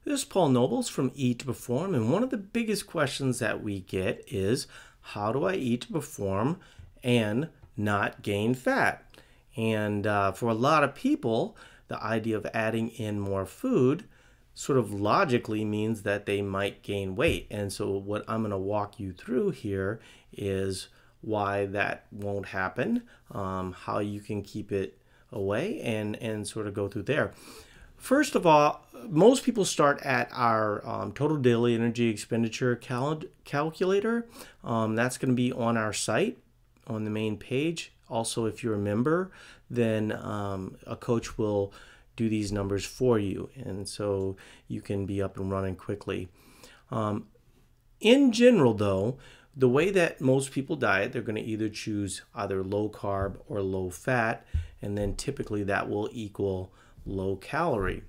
This is Paul Nobles from Eat to Perform, and one of the biggest questions that we get is, how do I eat to perform and not gain fat? And for a lot of people, the idea of adding in more food sort of logically means that they might gain weight. And so what I'm going to walk you through here is why that won't happen, how you can keep it away, and sort of go through there. First of all, most people start at our total daily energy expenditure calculator. That's going to be on our site on the main page. Also, if you're a member, then a coach will do these numbers for you, and so you can be up and running quickly. In general, though, the way that most people diet, they're going to either choose either low carb or low fat, and then typically that will equal low calorie.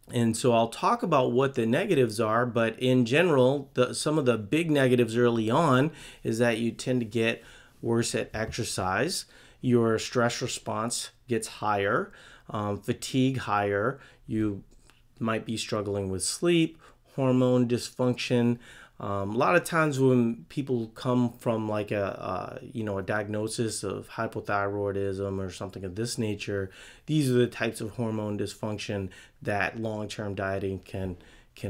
And so I'll talk about what the negatives are, but in general, some of the big negatives early on is that you tend to get worse at exercise. Your stress response gets higher, fatigue higher. You might be struggling with sleep, hormone dysfunction. A lot of times when people come from like a diagnosis of hypothyroidism or something of this nature, these are the types of hormone dysfunction that long-term dieting can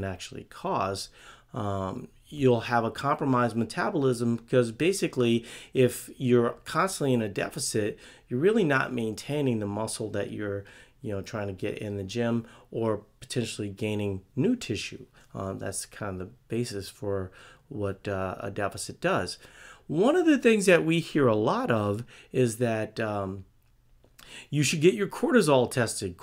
actually cause. You'll have a compromised metabolism because basically if you're constantly in a deficit, you're really not maintaining the muscle that you're trying to get in the gym or potentially gaining new tissue. That's kind of the basis for what a deficit does. One of the things that we hear a lot of is that you should get your cortisol tested.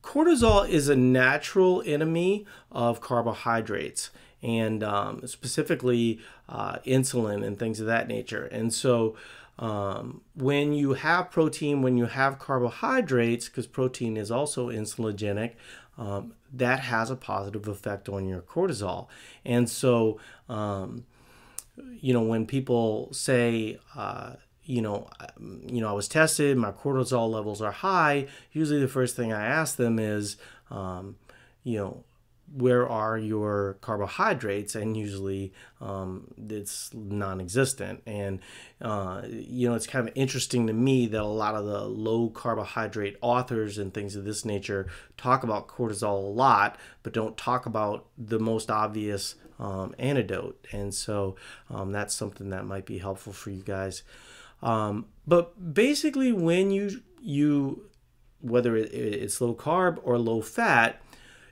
Cortisol is a natural enemy of carbohydrates, and specifically insulin and things of that nature. And so when you have protein, when you have carbohydrates, because protein is also insulinogenic, that has a positive effect on your cortisol. And so, when people say, I was tested, my cortisol levels are high, usually the first thing I ask them is, where are your carbohydrates? And usually it's non-existent. And it's kind of interesting to me that a lot of the low carbohydrate authors and things of this nature talk about cortisol a lot, but don't talk about the most obvious antidote. And so that's something that might be helpful for you guys. But basically when you whether it's low carb or low fat,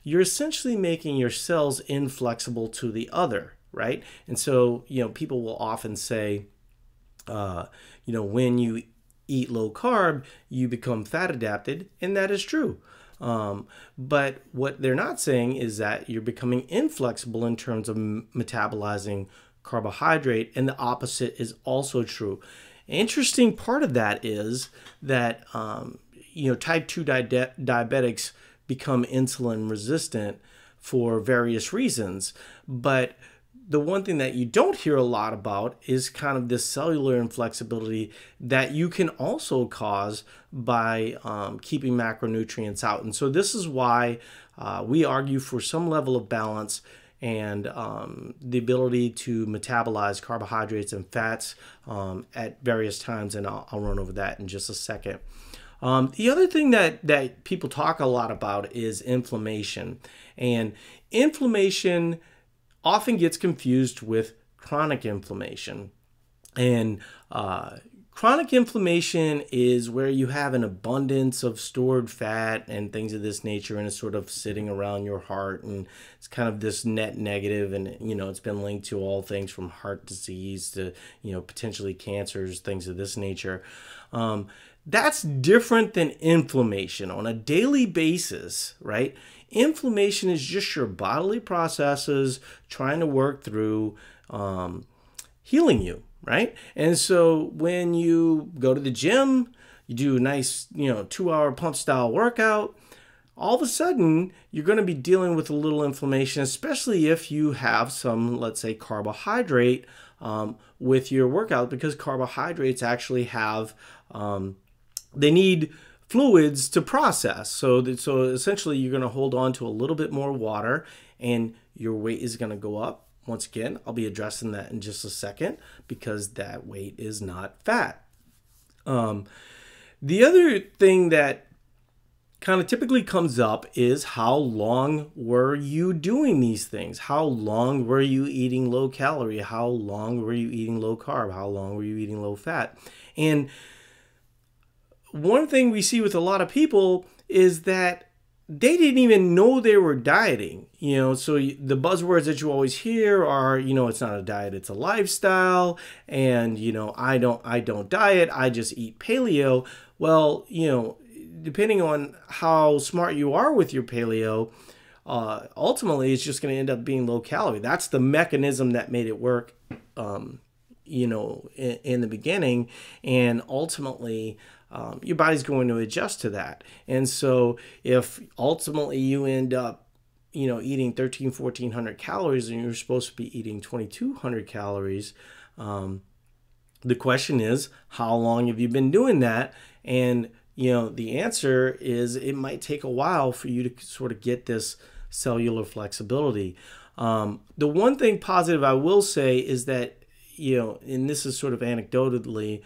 you're essentially making your cells inflexible to the other, right? And so, people will often say, when you eat low carb, you become fat adapted, and that is true. But what they're not saying is that you're becoming inflexible in terms of metabolizing carbohydrate, and the opposite is also true. Interesting part of that is that, type 2 diabetics become insulin resistant for various reasons. But the one thing that you don't hear a lot about is kind of this cellular inflexibility that you can also cause by keeping macronutrients out. And so this is why we argue for some level of balance and the ability to metabolize carbohydrates and fats at various times. And I'll run over that in just a second. The other thing that people talk a lot about is inflammation. And inflammation often gets confused with chronic inflammation. And chronic inflammation is where you have an abundance of stored fat and things of this nature, and it's sort of sitting around your heart, and it's kind of this net negative, and it's been linked to all things from heart disease to potentially cancers, things of this nature. That's different than inflammation on a daily basis, right? Inflammation is just your bodily processes trying to work through healing you, right? And so when you go to the gym, you do a nice, 2-hour pump style workout, all of a sudden you're going to be dealing with a little inflammation, especially if you have some, let's say, carbohydrate with your workout, because carbohydrates actually have they need fluids to process. So essentially you're going to hold on to a little bit more water and your weight is going to go up. Once again, I'll be addressing that in just a second because that weight is not fat. The other thing that kind of typically comes up is how long were you doing these things? How long were you eating low calorie? How long were you eating low carb? How long were you eating low fat? And one thing we see with a lot of people is that they didn't even know they were dieting. So the buzzwords that you always hear are, it's not a diet, it's a lifestyle. And, I don't diet, I just eat paleo. Well, depending on how smart you are with your paleo, ultimately it's just going to end up being low calorie. That's the mechanism that made it work, in the beginning. And ultimately, your body's going to adjust to that. And so if ultimately you end up, eating 1,400 calories and you're supposed to be eating 2,200 calories, the question is, how long have you been doing that? And, the answer is it might take a while for you to sort of get this cellular flexibility. The one thing positive I will say is that, and this is sort of anecdotally,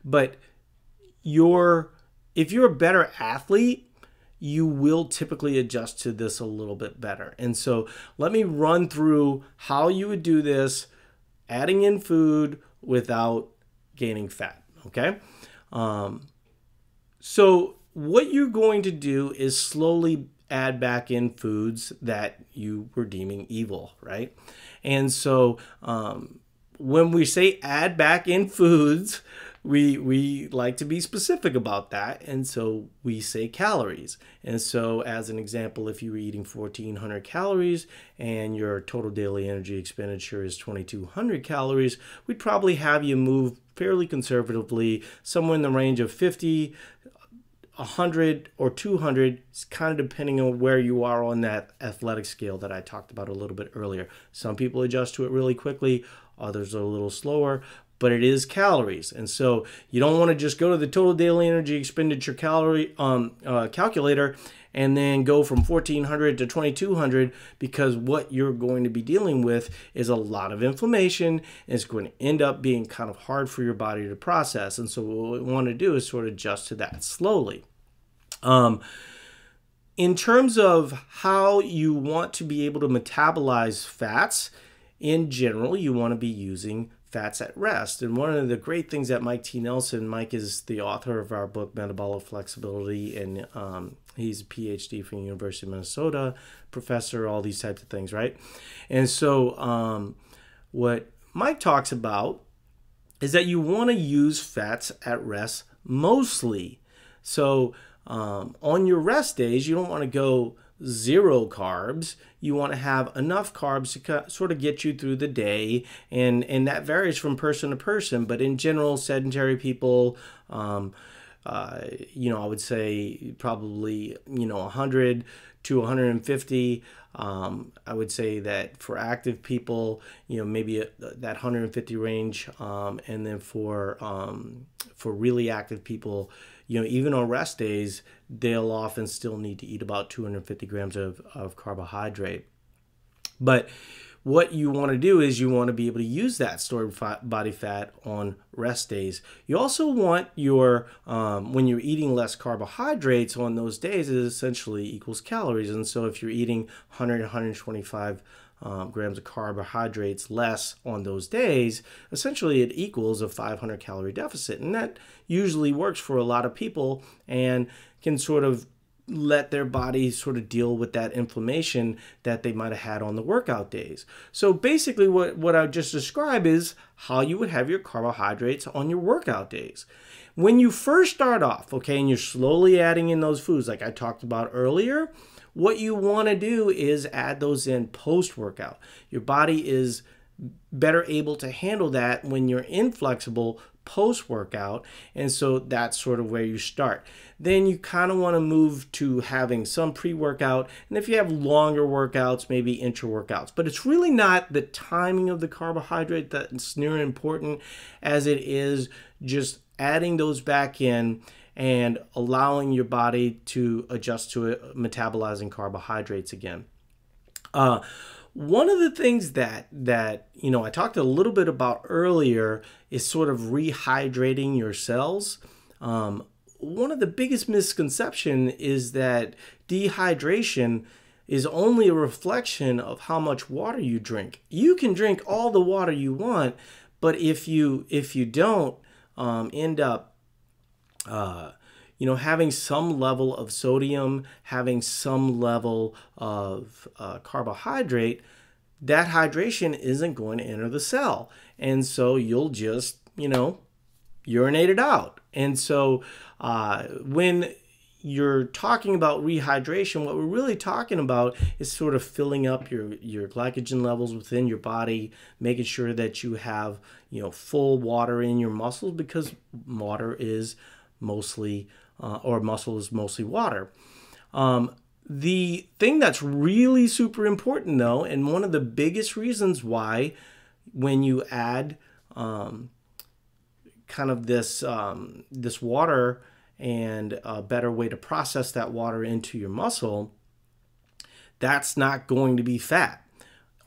but if you're a better athlete, you will typically adjust to this a little bit better. And so let me run through how you would do this, adding in food without gaining fat, okay? So what you're going to do is slowly add back in foods that you were deeming evil, right? And so when we say add back in foods, we like to be specific about that, and so we say calories. And so as an example, if you were eating 1,400 calories and your total daily energy expenditure is 2,200 calories, we'd probably have you move fairly conservatively somewhere in the range of 50, 100, or 200, kind of depending on where you are on that athletic scale that I talked about a little bit earlier. Some people adjust to it really quickly, others are a little slower, but it is calories. And so you don't want to just go to the total daily energy expenditure calorie calculator and then go from 1,400 to 2,200, because what you're going to be dealing with is a lot of inflammation, and it's going to end up being kind of hard for your body to process. And so what we want to do is sort of adjust to that slowly. In terms of how you want to be able to metabolize fats, in general, you want to be using fats at rest. And one of the great things that Mike T. Nelson, Mike is the author of our book, Metabolic Flexibility, and he's a PhD from the University of Minnesota, professor, all these types of things, right? And so what Mike talks about is that you want to use fats at rest mostly. So on your rest days, you don't want to go zero carbs. You want to have enough carbs to sort of get you through the day, and that varies from person to person. But in general, sedentary people, I would say probably 100 to 150. I would say that for active people, maybe that 150 range, and then for really active people, even on rest days, they'll often still need to eat about 250 grams of carbohydrate. But what you want to do is you want to be able to use that stored body fat on rest days. You also want your, when you're eating less carbohydrates on those days, it essentially equals calories. And so if you're eating 100, 125 grams of carbohydrates less on those days, essentially it equals a 500 calorie deficit. And that usually works for a lot of people and can sort of let their body sort of deal with that inflammation that they might have had on the workout days. So basically what I just described is how you would have your carbohydrates on your workout days. When you first start off, okay, and you're slowly adding in those foods like I talked about earlier, what you want to do is add those in post-workout. Your body is better able to handle that when you're inflexible post-workout, and so that's sort of where you start. Then you kind of want to move to having some pre-workout, and if you have longer workouts, maybe intra-workouts. But it's really not the timing of the carbohydrate that's near important as it is just adding those back in and allowing your body to adjust to it, metabolizing carbohydrates again. One of the things that I talked a little bit about earlier is sort of rehydrating your cells. One of the biggest misconception is that dehydration is only a reflection of how much water you drink. You can drink all the water you want, but if you don't end up having some level of sodium, having some level of carbohydrate, that hydration isn't going to enter the cell. And so you'll just, urinate it out. And so when you're talking about rehydration, what we're really talking about is sort of filling up your glycogen levels within your body, making sure that you have, full water in your muscles, because water is mostly muscle is mostly water. The thing that's really super important, though, and one of the biggest reasons why when you add kind of this water and a better way to process that water into your muscle, that's not going to be fat.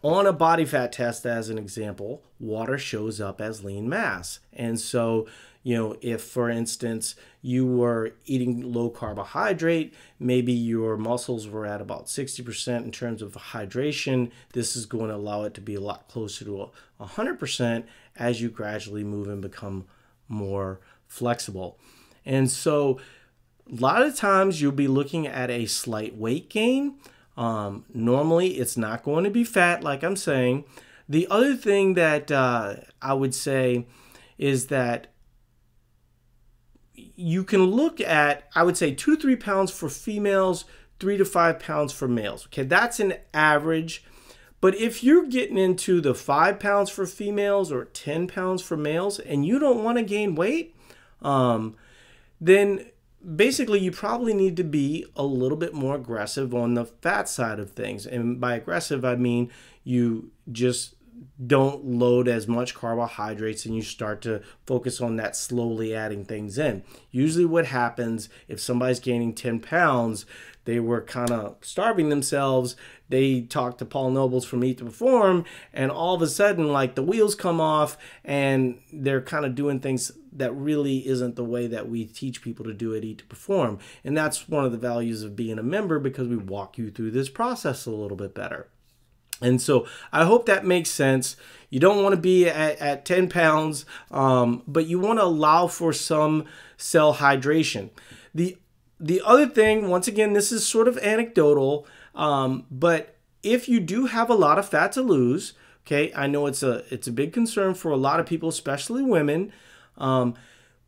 On a body fat test, as an example, water shows up as lean mass. And so, if, for instance, you were eating low carbohydrate, maybe your muscles were at about 60% in terms of hydration, this is going to allow it to be a lot closer to 100% as you gradually move and become more flexible. And so a lot of times you'll be looking at a slight weight gain. Normally it's not going to be fat, like I'm saying. The other thing that I would say is that you can look at, I would say 2 to 3 pounds for females, 3 to 5 pounds for males. Okay, that's an average. But if you're getting into the 5 pounds for females or 10 pounds for males and you don't want to gain weight, then basically you probably need to be a little bit more aggressive on the fat side of things. And by aggressive, I mean you just don't load as much carbohydrates and you start to focus on that slowly adding things in. Usually what happens if somebody's gaining 10 pounds, they were kind of starving themselves. They talk to Paul Nobles from Eat to Perform, and all of a sudden, like, the wheels come off and they're kind of doing things that really isn't the way that we teach people to do at Eat to Perform. And that's one of the values of being a member, because we walk you through this process a little bit better. And so I hope that makes sense. You don't want to be at 10 pounds, but you want to allow for some cell hydration. The other thing, once again, this is sort of anecdotal, but if you do have a lot of fat to lose, okay, I know it's a big concern for a lot of people, especially women.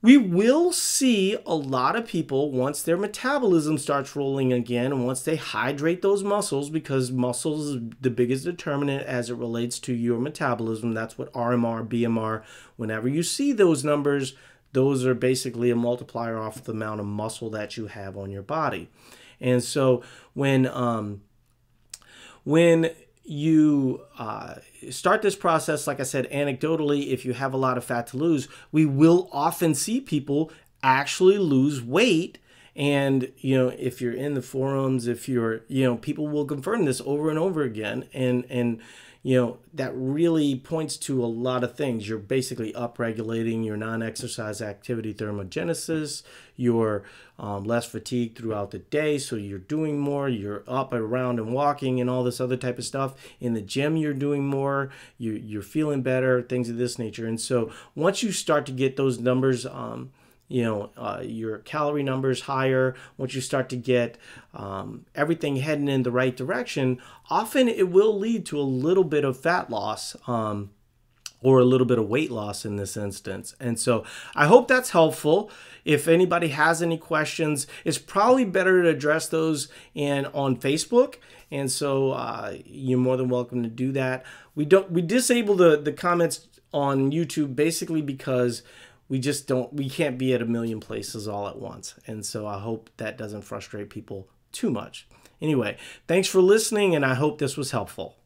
We will see a lot of people, once their metabolism starts rolling again, and once they hydrate those muscles, because muscles is the biggest determinant as it relates to your metabolism. That's what RMR, BMR, whenever you see those numbers, those are basically a multiplier off the amount of muscle that you have on your body. And so when you start this process, like I said, anecdotally, if you have a lot of fat to lose, we will often see people actually lose weight. And, if you're in the forums, if you're, people will confirm this over and over again. And that really points to a lot of things. You're basically upregulating your non-exercise activity thermogenesis. You're less fatigued throughout the day, so you're doing more. You're up and around and walking and all this other type of stuff. In the gym, you're doing more. You're feeling better, things of this nature. And so once you start to get those numbers, your calorie numbers higher, once you start to get everything heading in the right direction, often it will lead to a little bit of fat loss or a little bit of weight loss in this instance. And so I hope that's helpful. If anybody has any questions, it's probably better to address those on Facebook. And so you're more than welcome to do that. We disable the comments on YouTube basically because we can't be at a million places all at once. And so I hope that doesn't frustrate people too much. Anyway, thanks for listening, and I hope this was helpful.